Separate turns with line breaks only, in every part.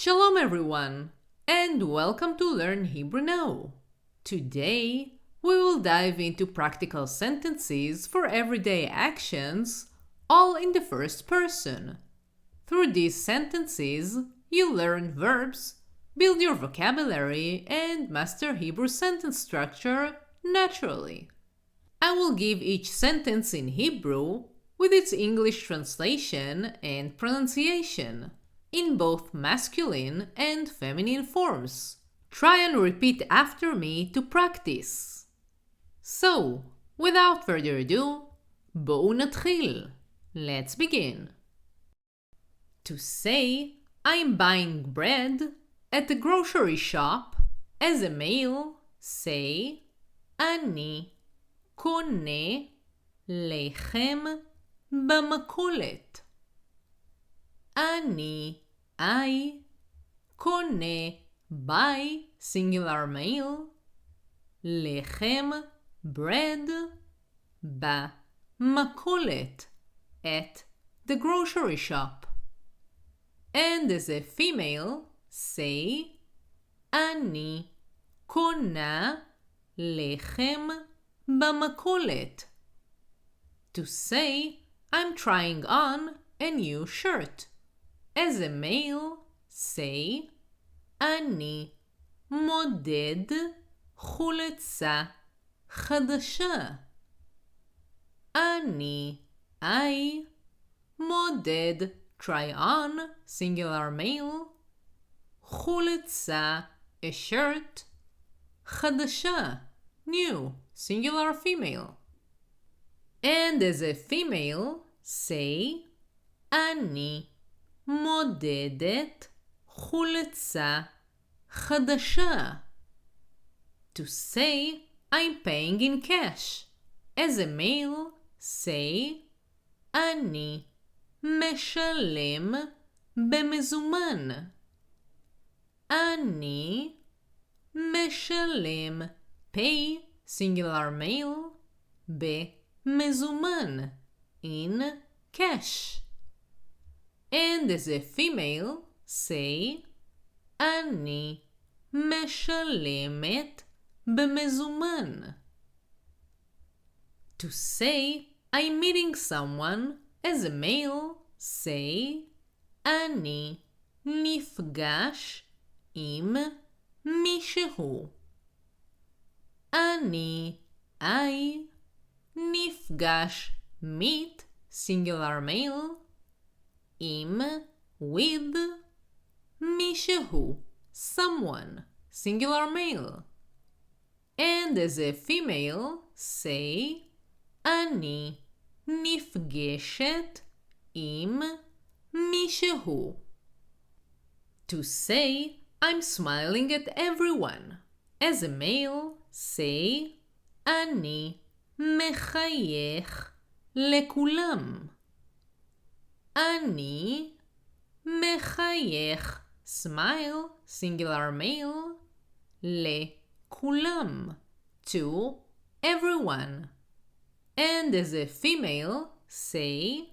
Shalom everyone, and welcome to Learn Hebrew Now. Today, we will dive into practical sentences for everyday actions, all in the first person. Through these sentences, you'll learn verbs, build your vocabulary, and master Hebrew sentence structure naturally. I will give each sentence in Hebrew with its English translation and pronunciation, in both masculine and feminine forms. Try and repeat after me to practice. So, without further ado, בואו נתחיל. Let's begin. To say I'm buying bread at the grocery shop, as a male, say אני קונה לחם במכולת. I קונה buy singular male לחם bread במכולת at the grocery shop. And as a female, say אני קונה לחם במכולת. To say I'm trying on a new shirt. As a male, say אני מודד חולצה חדשה. I מודד try on singular male חולצה a shirt חדשה new singular female. And as a female, say אני מודדת חולצה חדשה. To say I'm paying in cash. As a male, say אני משלם במזומן. אני משלם pay singular male במזומן in cash. And as a female, say אני משלמת במזומן. To say I'm meeting someone, as a male, say אני נפגש עם מישהו. I נפגש meet singular male עם with מישהו someone singular male. And as a female, say אני נפגשת עם מישהו. To say I'm smiling at everyone. As a male, say אני מחייך לכולם. אני מחייך smile singular male לכולם to everyone. And as a female, say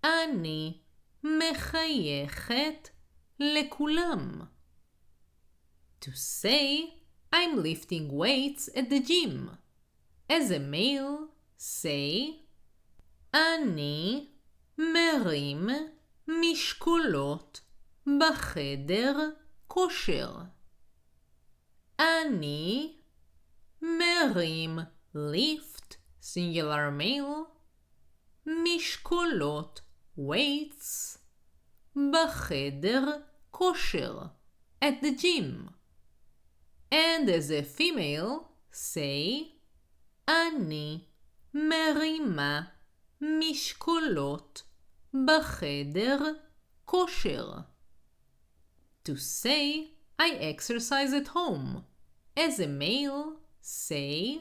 אני מחייכת לכולם. To say I'm lifting weights at the gym. As a male, say אני מרים משקולות בחדר כושר. אני מרים lift singular male משקולות weights בחדר כושר at the gym. And as a female, say אני מרימה משקולות בחדר כושר. To say I exercise at home. As a male, say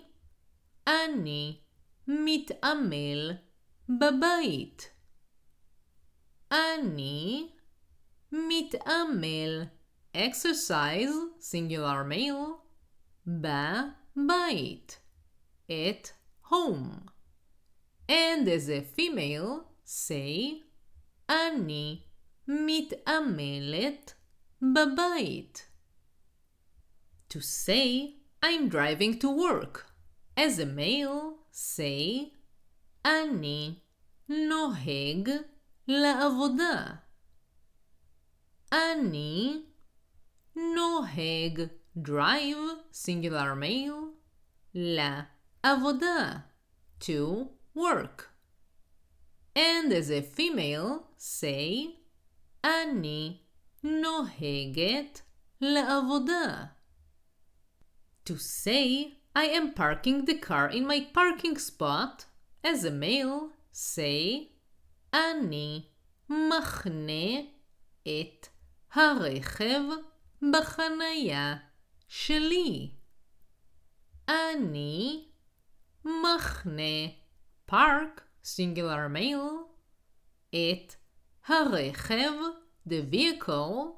אני מתעמל בבית. אני מתעמל exercise singular male בבית at home. And as a female, say אני מתעמלת בבית. To say I'm driving to work. As a male, say אני נוהג לעבודה. אני נוהג drive, singular male, לעבודה, to work. And as a female, say אני נוהגת לעבודה. To say I am parking the car in my parking spot. As a male, say אני מחנה את הרכב בחניה שלי. אני מחנה park, singular male, את הרכב, the vehicle,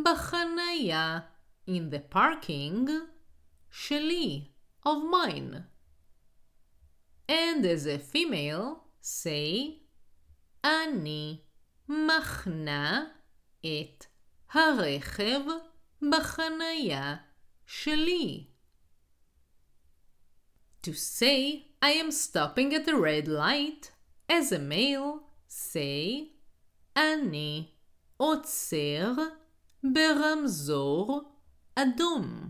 בחניה, in the parking, שלי, of mine. And as a female, say אני מחנה את הרכב בחניה שלי. To say I am stopping at a red light. As a male, say אני עוצר ברמזור אדום.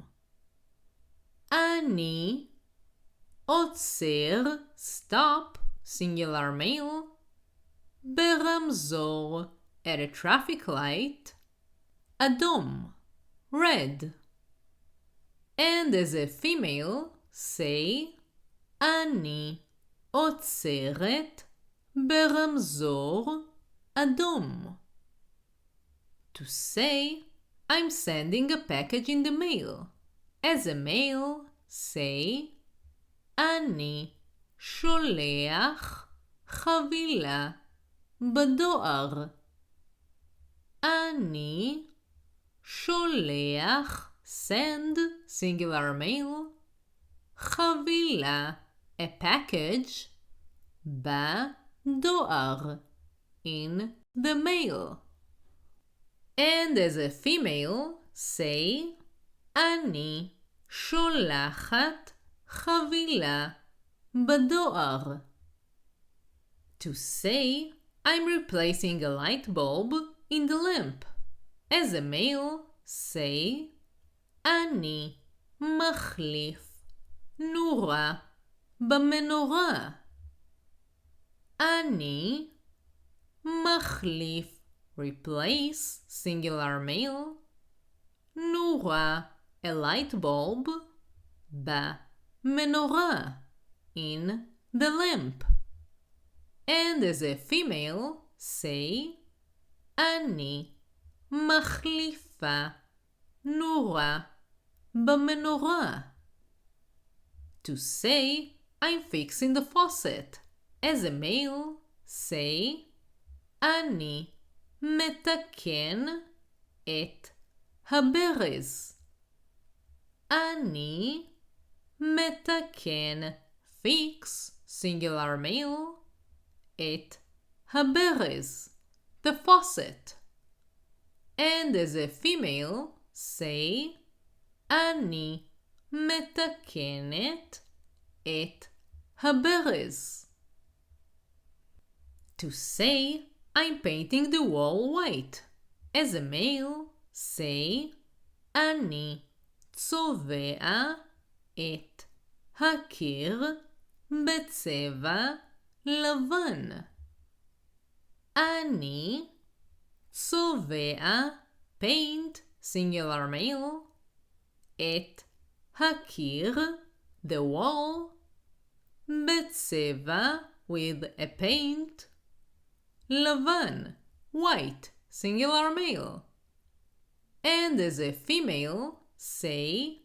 אני עוצר, stop, singular male, ברמזור, at a traffic light, אדום, red. And as a female, say אני עוצרת ברמזור אדום. To say I'm sending a package in the mail. As a male, say אני שולח חבילה בדואר. אני שולח, send, singular male, חבילה, a package, בדואר, in the mail. And as a female, say אני שולחת חבילה בדואר. To say I'm replacing a light bulb in the lamp. As a male, say אני מחליף נורה במנורה. אני מחליף, replace, singular male, נורה, a light bulb, במנורה, in the lamp. And as a female, say אני מחליפה נורה במנורה. To say I'm fixing the faucet. As a male, say אני מתקן את הברז. אני מתקן, fix, singular male, את הברז, the faucet. And as a female, say אני מתקנת את הברז. To say I'm painting the wall white. As a male, say אני צובע את הקיר בצבע לבן. אני צובע, paint, singular male, את הקיר, the wall, בצבע, with a paint, לבן, white, singular male. And as a female, say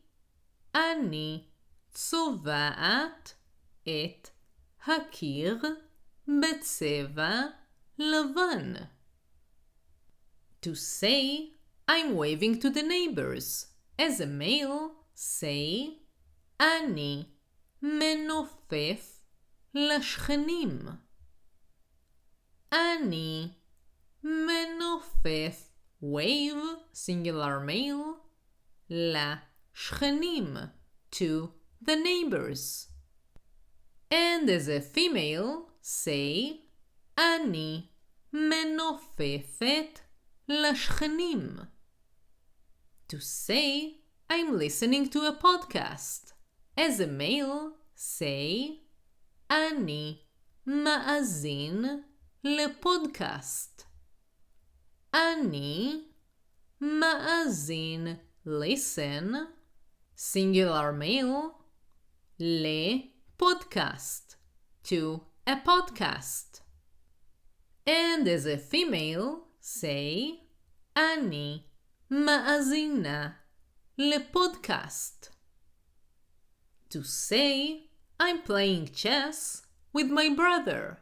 אני צובעת את הקיר בצבע לבן. To say I'm waving to the neighbors. As a male, say אני מנופף לשכנים. אני מנופף, wave, singular male, לשכנים, to the neighbors. And as a female, say, אני מנופפת לשכנים. To say, I'm listening to a podcast. As a male, say, אני מאזין לפודקאסט. אני מאזין, listen, singular male, לפודקאסט, to a podcast. And as a female, say, אני מאזינה לפודקאסט. To say, I'm playing chess with my brother.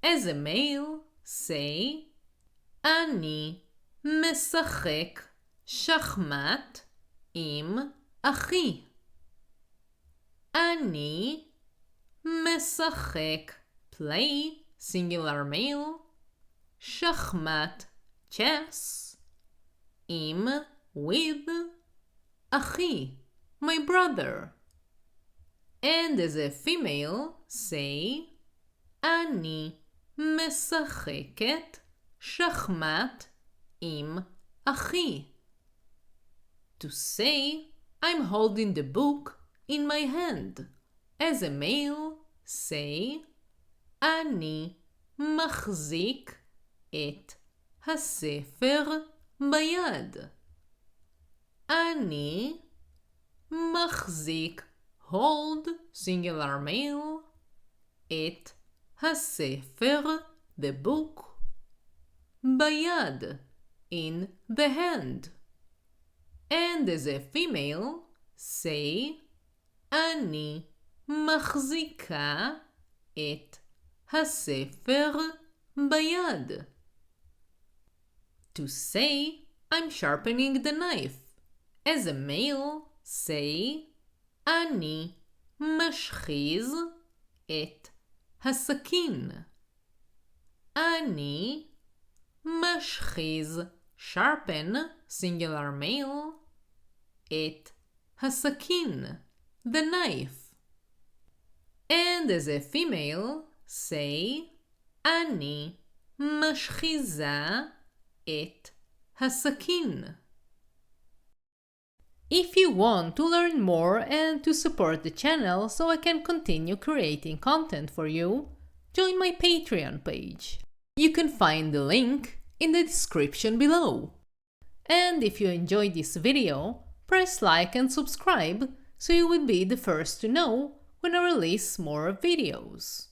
As a male, say, אני משחק שחמט עם אחי. אני משחק, play, singular male, שחמט, chess, עם, with, אחי, my brother. And as a female, say, אני משחקת שחמט עם אחי. To say, I'm holding the book in my hand. As a male, say, אני מחזיק את הספר ביד. אני מחזיק, hold, singular male, את הספר, the book, ביד, in the hand. And as a female, say, אני מחזיקה את הספר ביד. To say, I'm sharpening the knife. As a male, say, אני משחיז את הסכין. אני משחיז, sharpen, singular male, את הסכין, the knife. And as a female, say, אני משחיזה את הסכין. If you want to learn more and to support the channel so I can continue creating content for you, join my Patreon page. You can find the link in the description below. And if you enjoyed this video, press like and subscribe so you will be the first to know when I release more videos.